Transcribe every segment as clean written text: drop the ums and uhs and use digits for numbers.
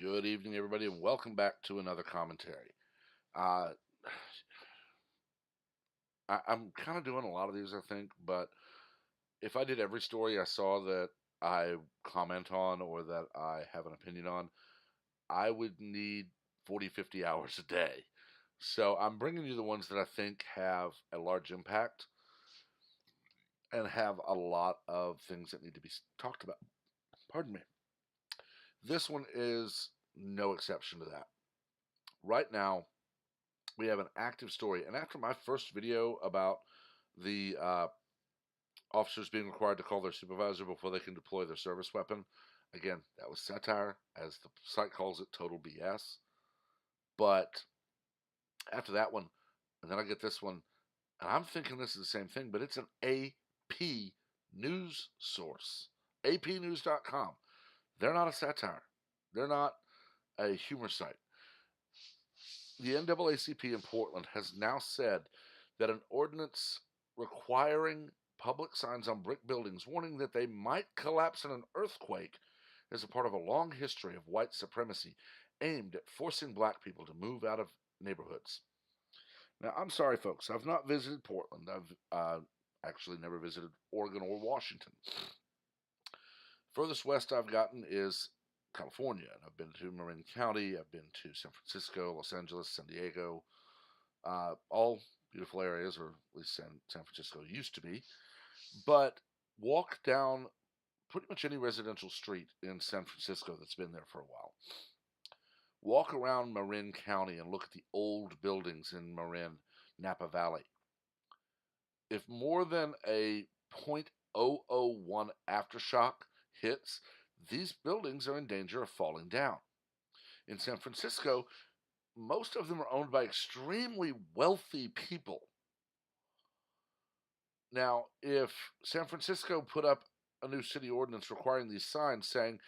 Good evening, everybody, and welcome back to another commentary. Uh, I'm kind of doing a lot of these, I think, but if I did every story I saw that I comment on or that I have an opinion on, I would need 40, 50 hours a day. So I'm bringing you the ones that I think have a large impact and have a lot of things that need to be talked about. Pardon me. This one is no exception to that. Right now, we have an active story. And after my first video about the officers being required to call their supervisor before they can deploy their service weapon, again, that was satire, as the site calls it, total BS. But after that one, and then I get this one, and I'm thinking this is the same thing, but it's an AP news source, apnews.com. They're not a satire. They're not a humor site. The NAACP in Portland has now said that an ordinance requiring public signs on brick buildings warning that they might collapse in an earthquake is a part of a long history of white supremacy aimed at forcing black people to move out of neighborhoods. Now, I'm sorry, folks, I've not visited Portland. I've actually never visited Oregon or Washington. Furthest west I've gotten is California, and I've been to Marin County, I've been to San Francisco, Los Angeles, San Diego, all beautiful areas, or at least San Francisco used to be. But walk down pretty much any residential street in San Francisco that's been there for a while. Walk around Marin County and look at the old buildings in Marin, Napa Valley. If more than a .001 aftershock hits, these buildings are in danger of falling down. In San Francisco, most of them are owned by extremely wealthy people. Now, if San Francisco put up a new city ordinance requiring these signs saying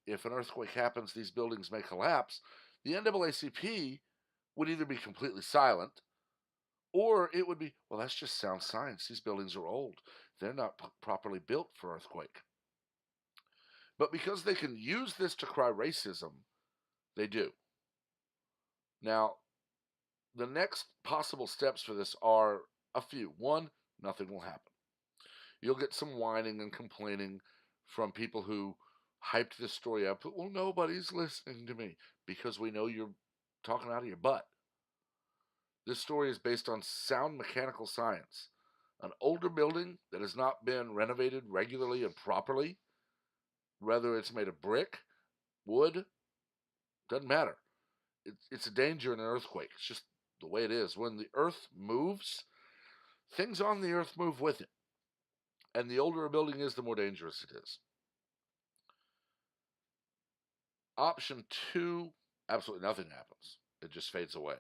if an earthquake happens, these buildings may collapse, the NAACP would either be completely silent or it would be, well, that's just sound science. These buildings are old. They're not properly built for earthquake. But because they can use this to cry racism, they do. Now, the next possible steps for this are a few. One, nothing will happen. You'll get some whining and complaining from people who hyped this story up. Well, nobody's listening to me because we know you're talking out of your butt. This story is based on sound mechanical science. An older building that has not been renovated regularly and properly, whether it's made of brick, wood, doesn't matter. It's a danger in an earthquake. It's just the way it is. When the earth moves, things on the earth move with it. And the older a building is, the more dangerous it is. Option two, absolutely nothing happens. It just fades away.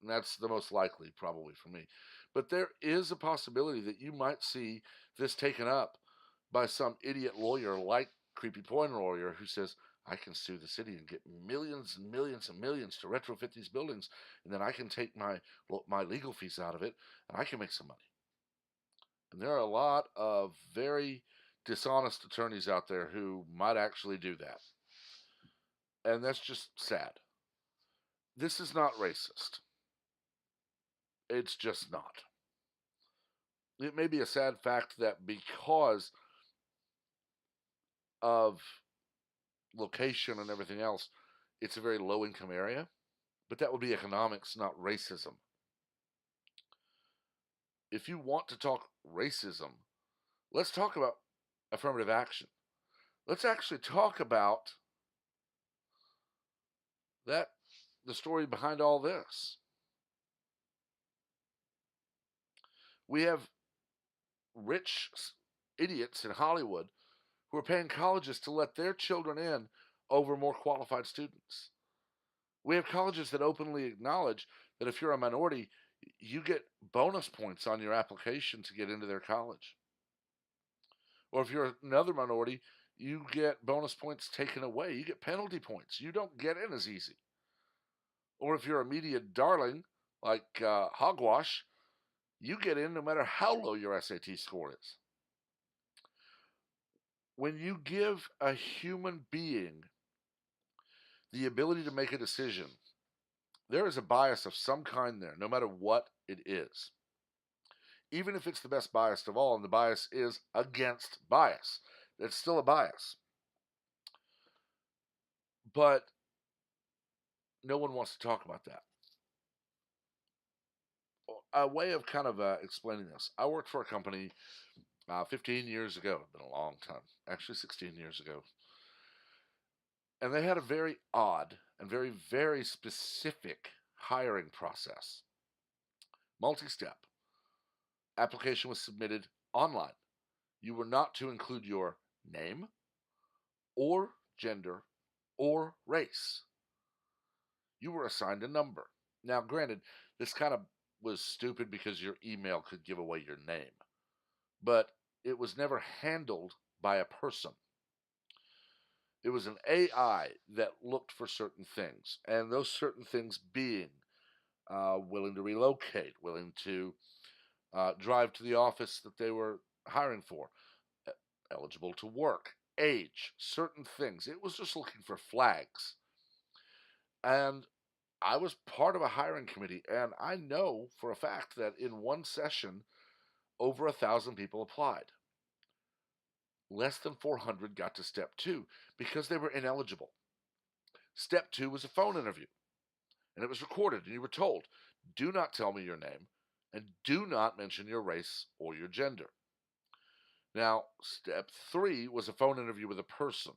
And that's the most likely, probably, for me. But there is a possibility that you might see this taken up by some idiot lawyer like Creepy Porn Lawyer who says, I can sue the city and get millions and millions and millions to retrofit these buildings, and then I can take my legal fees out of it, and I can make some money. And there are a lot of very dishonest attorneys out there who might actually do that. And that's just sad. This is not racist. It's just not. It may be a sad fact that because of location and everything else, it's a very low income area, but that would be economics, not racism. If you want to talk racism, let's talk about affirmative action. Let's actually talk about the story behind all this. We have rich idiots in Hollywood who are paying colleges to let their children in over more qualified students. We have colleges that openly acknowledge that if you're a minority, you get bonus points on your application to get into their college. Or if you're another minority, you get bonus points taken away. You get penalty points. You don't get in as easy. Or if you're a media darling like Hogwash, you get in no matter how low your SAT score is. When you give a human being the ability to make a decision. There is a bias of some kind there, no matter what it is. Even if it's the best bias of all, and the bias is against bias, it's still a bias. But no one wants to talk about that. A way of kind of explaining this: I worked for a company 15 years ago. It's been a long time, actually 16 years ago, and they had a very odd and very specific hiring process. Multi-step. Application was submitted online. You were not to include your name or gender or race. You were assigned a number. Now, granted, this kind of was stupid because your email could give away your name, but it was never handled by a person. It was an AI that looked for certain things, and those certain things being willing to relocate, willing to drive to the office that they were hiring for, eligible to work, age, certain things. It was just looking for flags. And I was part of a hiring committee, and I know for a fact that in one session, over 1,000 people applied. Less than 400 got to step two because they were ineligible. Step two was a phone interview, and it was recorded, and you were told, do not tell me your name, and do not mention your race or your gender. Now, step three was a phone interview with a person.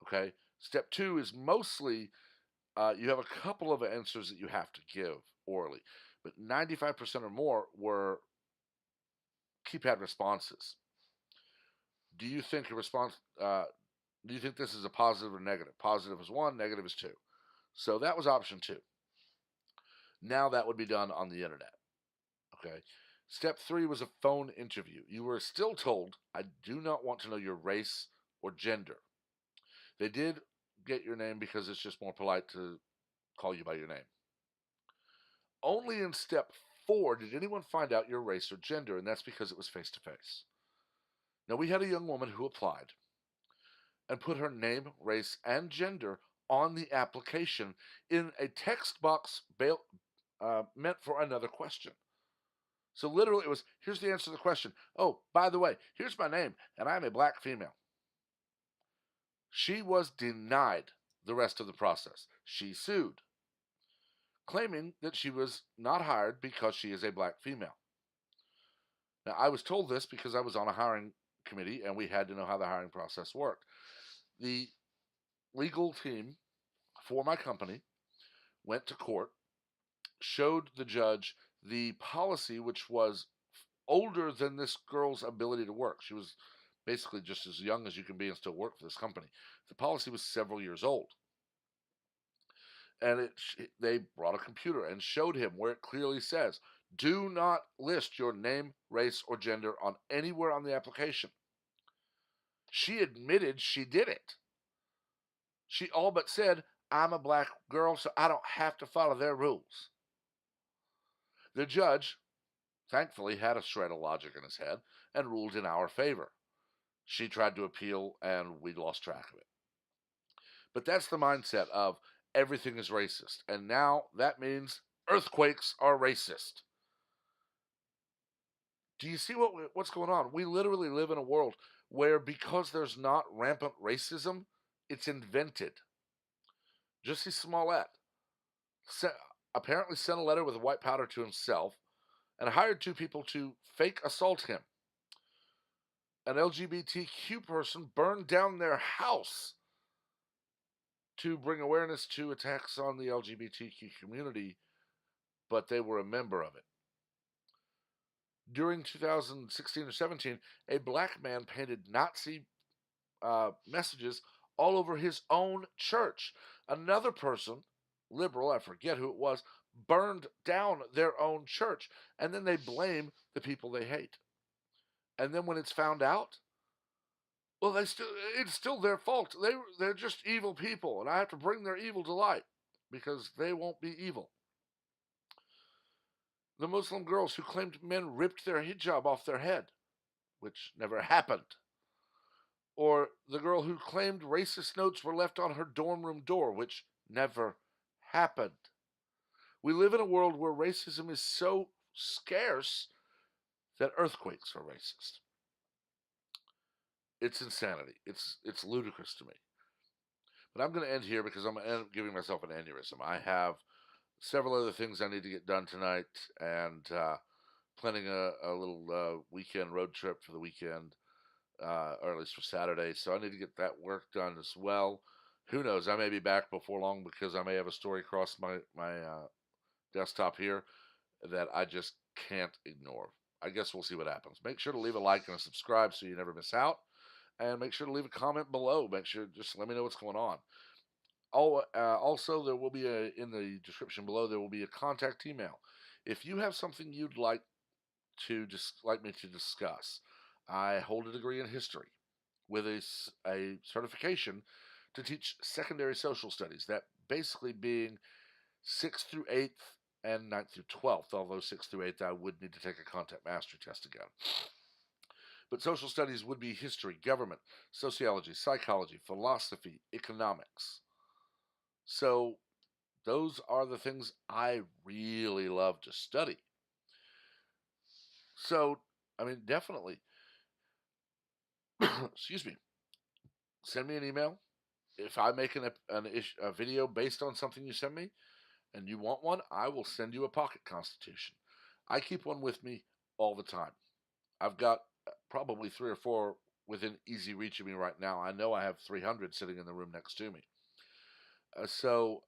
Okay? Step two is mostly you have a couple of answers that you have to give orally, but 95% or more were keypad responses. Do you think a response? Do you think this is a positive or negative? Positive is one, negative is two. So that was option two. Now that would be done on the internet. Okay. Step three was a phone interview. You were still told, I do not want to know your race or gender. They did get your name because it's just more polite to call you by your name. Only in step four did anyone find out your race or gender, and that's because it was face to face. Now, we had a young woman who applied and put her name, race, and gender on the application in a text box meant for another question. So literally, it was, here's the answer to the question. Oh, by the way, here's my name, and I'm a black female. She was denied the rest of the process. She sued, claiming that she was not hired because she is a black female. Now, I was told this because I was on a hiring committee and we had to know how the hiring process worked. The legal team for my company went to court, showed the judge the policy, which was older than this girl's ability to work. She was basically just as young as you can be and still work for this company. The policy was several years old. And they brought a computer and showed him where it clearly says, do not list your name, race, or gender on anywhere on the application. She admitted she did it. She all but said, I'm a black girl, so I don't have to follow their rules. The judge, thankfully, had a shred of logic in his head and ruled in our favor. She tried to appeal, and we lost track of it. But that's the mindset of everything is racist. And now that means earthquakes are racist. Do you see what's going on? We literally live in a world where because there's not rampant racism, it's invented. Jussie Smollett apparently sent a letter with white powder to himself and hired two people to fake assault him. An LGBTQ person burned down their house to bring awareness to attacks on the LGBTQ community, but they were a member of it. During 2016 or 17, a black man painted Nazi messages all over his own church. Another person, liberal, I forget who it was, burned down their own church, and then they blame the people they hate. And then when it's found out, well, it's still their fault. They're just evil people, and I have to bring their evil to light because they won't be evil. The Muslim girls who claimed men ripped their hijab off their head, which never happened. Or the girl who claimed racist notes were left on her dorm room door, which never happened. We live in a world where racism is so scarce that earthquakes are racist. It's insanity. It's ludicrous to me. But I'm going to end here because I'm giving myself an aneurysm. I have several other things I need to get done tonight, and planning a little weekend road trip for the weekend, or at least for Saturday. So I need to get that work done as well. Who knows? I may be back before long because I may have a story across my desktop here that I just can't ignore. I guess we'll see what happens. Make sure to leave a like and a subscribe so you never miss out, and make sure to leave a comment below. Make sure just let me know what's going on. Oh, also, there will be in the description below. There will be a contact email. If you have something you'd like me to discuss, I hold a degree in history with a certification to teach secondary social studies. That basically being 6th through 8th and 9th through 12th. Although 6th through 8th, I would need to take a contact mastery test again. But social studies would be history, government, sociology, psychology, philosophy, economics. So those are the things I really love to study. So, I mean, definitely, excuse me, send me an email. If I make a video based on something you send me and you want one, I will send you a pocket constitution. I keep one with me all the time. I've got probably 3 or 4 within easy reach of me right now. I know I have 300 sitting in the room next to me. So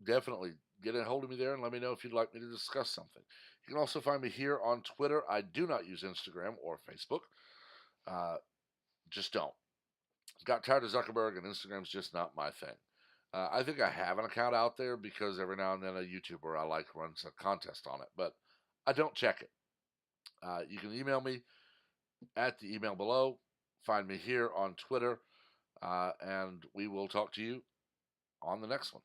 definitely get a hold of me there and let me know if you'd like me to discuss something. You can also find me here on Twitter. I do not use Instagram or Facebook. Uh, just don't. Got tired of Zuckerberg, and Instagram's just not my thing. I think I have an account out there because every now and then a YouTuber I like runs a contest on it, but I don't check it. You can email me at the email below. Find me here on Twitter, and we will talk to you on the next one.